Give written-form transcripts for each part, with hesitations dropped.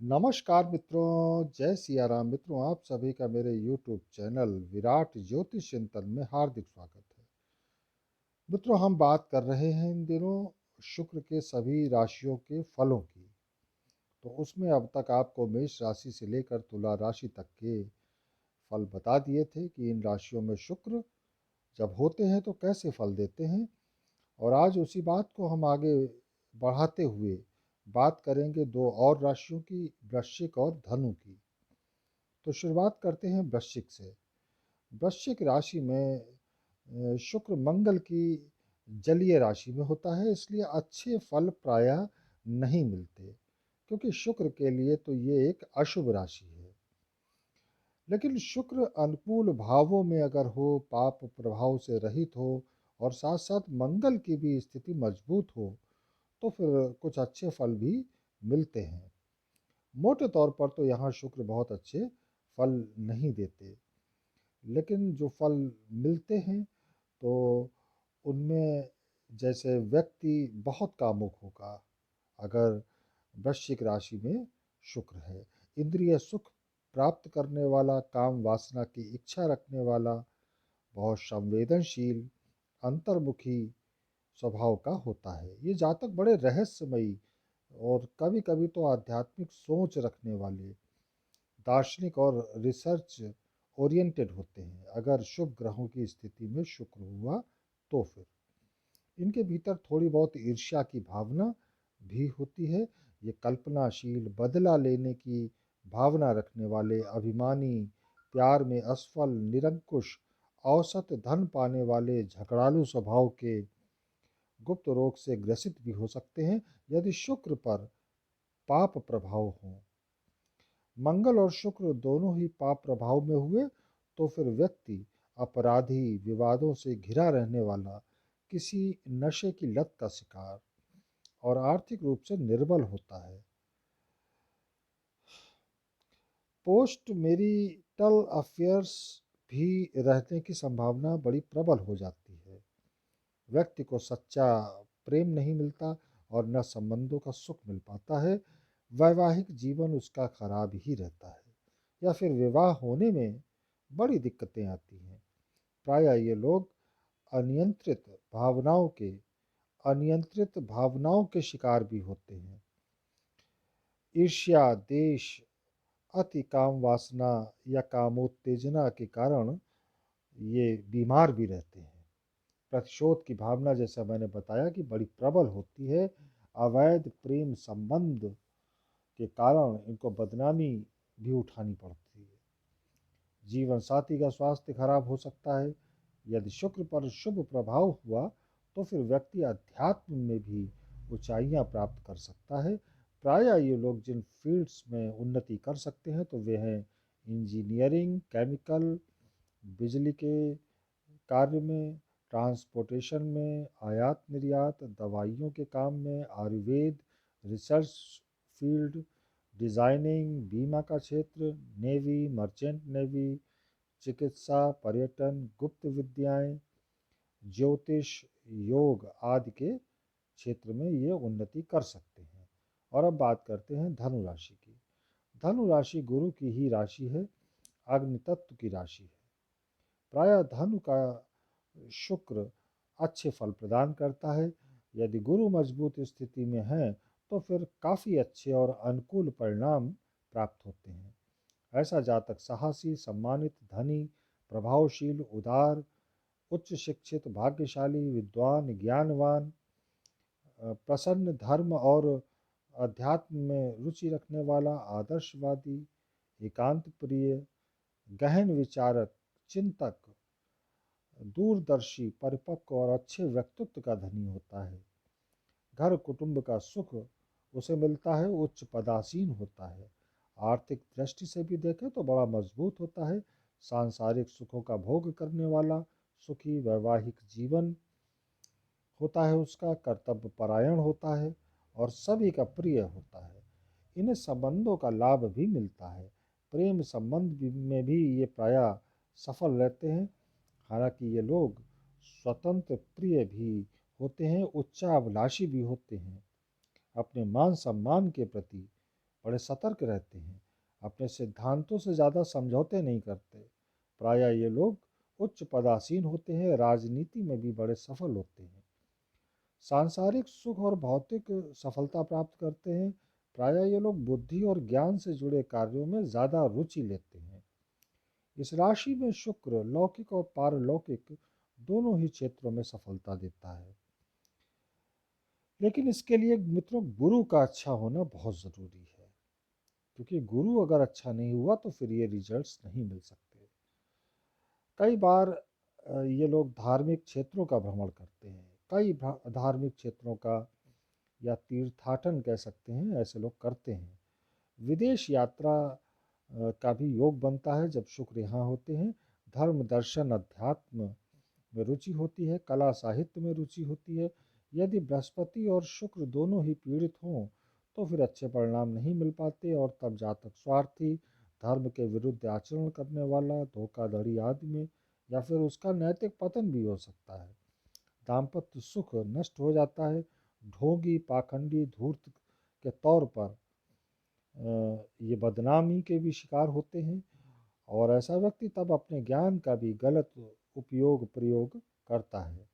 नमस्कार मित्रों, जय सिया राम मित्रों। आप सभी का मेरे यूट्यूब चैनल विराट ज्योतिष चिंतन में हार्दिक स्वागत है। मित्रों, हम बात कर रहे हैं इन दिनों शुक्र के सभी राशियों के फलों की। तो उसमें अब तक आपको मेष राशि से लेकर तुला राशि तक के फल बता दिए थे कि इन राशियों में शुक्र जब होते हैं तो कैसे फल देते हैं। और आज उसी बात को हम आगे बढ़ाते हुए बात करेंगे दो और राशियों की, वृश्चिक और धनु की। तो शुरुआत करते हैं वृश्चिक से। वृश्चिक राशि में शुक्र मंगल की जलीय राशि में होता है, इसलिए अच्छे फल प्रायः नहीं मिलते, क्योंकि शुक्र के लिए तो ये एक अशुभ राशि है। लेकिन शुक्र अनुकूल भावों में अगर हो, पाप प्रभाव से रहित हो और साथ साथ मंगल की भी स्थिति मजबूत हो, तो फिर कुछ अच्छे फल भी मिलते हैं। मोटे तौर पर तो यहाँ शुक्र बहुत अच्छे फल नहीं देते, लेकिन जो फल मिलते हैं तो उनमें जैसे व्यक्ति बहुत कामुक होगा अगर वृश्चिक राशि में शुक्र है। इंद्रिय सुख प्राप्त करने वाला, काम वासना की इच्छा रखने वाला, बहुत संवेदनशील, अंतर्मुखी स्वभाव का होता है। ये जातक बड़े रहस्यमयी और कभी कभी तो आध्यात्मिक सोच रखने वाले, दार्शनिक और रिसर्च ओरिएंटेड होते हैं। अगर शुभ ग्रहों की स्थिति में शुक्र हुआ तो फिर इनके भीतर थोड़ी बहुत ईर्ष्या की भावना भी होती है। ये कल्पनाशील, बदला लेने की भावना रखने वाले, अभिमानी, प्यार में असफल, निरंकुश, औसत धन पाने वाले, झगड़ालू स्वभाव के, गुप्त रोग से ग्रसित भी हो सकते हैं यदि शुक्र पर पाप प्रभाव हो। मंगल और शुक्र दोनों ही पाप प्रभाव में हुए तो फिर व्यक्ति अपराधी, विवादों से घिरा रहने वाला, किसी नशे की लत का शिकार और आर्थिक रूप से निर्बल होता है। पोस्ट मैरिटल अफेयर्स भी रहने की संभावना बड़ी प्रबल हो जाती है। व्यक्ति को सच्चा प्रेम नहीं मिलता और न संबंधों का सुख मिल पाता है। वैवाहिक जीवन उसका खराब ही रहता है या फिर विवाह होने में बड़ी दिक्कतें आती हैं। प्रायः ये लोग अनियंत्रित भावनाओं के अनियंत्रित भावनाओं के शिकार भी होते हैं। ईर्ष्या, देश, अति काम वासना या कामोत्तेजना के कारण ये बीमार भी रहते हैं। प्रतिशोध की भावना, जैसा मैंने बताया, कि बड़ी प्रबल होती है। अवैध प्रेम संबंध के कारण इनको बदनामी भी उठानी पड़ती है। जीवन साथी का स्वास्थ्य खराब हो सकता है। यदि शुक्र पर शुभ प्रभाव हुआ तो फिर व्यक्ति अध्यात्म में भी ऊंचाइयां प्राप्त कर सकता है। प्रायः ये लोग जिन फील्ड्स में उन्नति कर सकते हैं तो वे हैं इंजीनियरिंग, केमिकल, बिजली के कार्य में, ट्रांसपोर्टेशन में, आयात निर्यात, दवाइयों के काम में, आयुर्वेद, रिसर्च फील्ड, डिज़ाइनिंग, बीमा का क्षेत्र, नेवी, मर्चेंट नेवी, चिकित्सा, पर्यटन, गुप्त विद्याएं, ज्योतिष, योग आदि के क्षेत्र में ये उन्नति कर सकते हैं। और अब बात करते हैं धनु राशि की। धनु राशि गुरु की ही राशि है, अग्नि तत्व की राशि है। प्रायः धनु का शुक्र अच्छे फल प्रदान करता है। यदि गुरु मजबूत स्थिति में है तो फिर काफ़ी अच्छे और अनुकूल परिणाम प्राप्त होते हैं। ऐसा जातक साहसी, सम्मानित, धनी, प्रभावशील, उदार, उच्च शिक्षित, भाग्यशाली, विद्वान, ज्ञानवान, प्रसन्न, धर्म और अध्यात्म में रुचि रखने वाला, आदर्शवादी, एकांत प्रिय, गहन विचारक, चिंतक, दूरदर्शी, परिपक्व और अच्छे व्यक्तित्व का धनी होता है। घर कुटुंब का सुख उसे मिलता है, उच्च पदासीन होता है। आर्थिक दृष्टि से भी देखें तो बड़ा मजबूत होता है। सांसारिक सुखों का भोग करने वाला, सुखी वैवाहिक जीवन होता है उसका, कर्तव्य परायण होता है और सभी का प्रिय होता है। इन्हें संबंधों का लाभ भी मिलता है। प्रेम संबंध में भी ये प्रायः सफल रहते हैं। हालांकि ये लोग स्वतंत्र प्रिय भी होते हैं, उच्चाभिलाषी भी होते हैं। अपने मान सम्मान के प्रति बड़े सतर्क रहते हैं, अपने सिद्धांतों से ज़्यादा समझौते नहीं करते। प्रायः ये लोग उच्च पदासीन होते हैं, राजनीति में भी बड़े सफल होते हैं, सांसारिक सुख और भौतिक सफलता प्राप्त करते हैं। प्रायः ये लोग बुद्धि और ज्ञान से जुड़े कार्यों में ज़्यादा रुचि लेते हैं। इस राशि में शुक्र लौकिक और पारलौकिक दोनों ही क्षेत्रों में सफलता देता है। लेकिन इसके लिए मित्रों गुरु का अच्छा होना बहुत ज़रूरी है, क्योंकि गुरु अगर अच्छा नहीं हुआ तो फिर ये रिजल्ट्स नहीं मिल सकते। कई बार ये लोग धार्मिक क्षेत्रों का भ्रमण करते हैं, कई धार्मिक क्षेत्रों का या तीर्थाटन कह सकते हैं, ऐसे लोग करते हैं। विदेश यात्रा का भी योग बनता है जब शुक्र यहाँ होते हैं। धर्म दर्शन अध्यात्म में रुचि होती है, कला साहित्य में रुचि होती है। यदि बृहस्पति और शुक्र दोनों ही पीड़ित हों तो फिर अच्छे परिणाम नहीं मिल पाते, और तब जातक स्वार्थी, धर्म के विरुद्ध आचरण करने वाला, धोखाधड़ी आदि में, या फिर उसका नैतिक पतन भी हो सकता है। दाम्पत्य सुख नष्ट हो जाता है, ढोंगी पाखंडी धूर्त के तौर पर ये बदनामी के भी शिकार होते हैं, और ऐसा व्यक्ति तब अपने ज्ञान का भी गलत उपयोग प्रयोग करता है।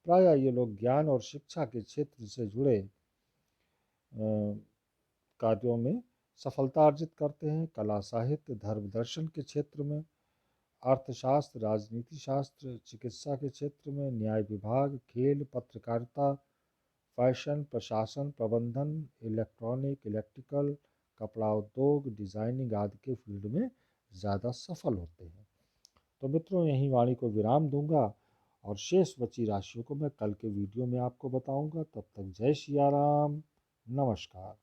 प्रायः ये लोग ज्ञान और शिक्षा के क्षेत्र से जुड़े कार्यों में सफलता अर्जित करते हैं। कला साहित्य धर्म दर्शन के क्षेत्र में, अर्थशास्त्र राजनीति शास्त्र चिकित्सा के क्षेत्र में, न्याय विभाग खेल पत्रकारिता फैशन प्रशासन प्रबंधन इलेक्ट्रॉनिक इलेक्ट्रिकल कपड़ा उद्योग डिज़ाइनिंग आदि के फील्ड में ज़्यादा सफल होते हैं। तो मित्रों यहीं वाणी को विराम दूंगा, और शेष बची राशियों को मैं कल के वीडियो में आपको बताऊंगा। तब तक जय सिया राम, नमस्कार।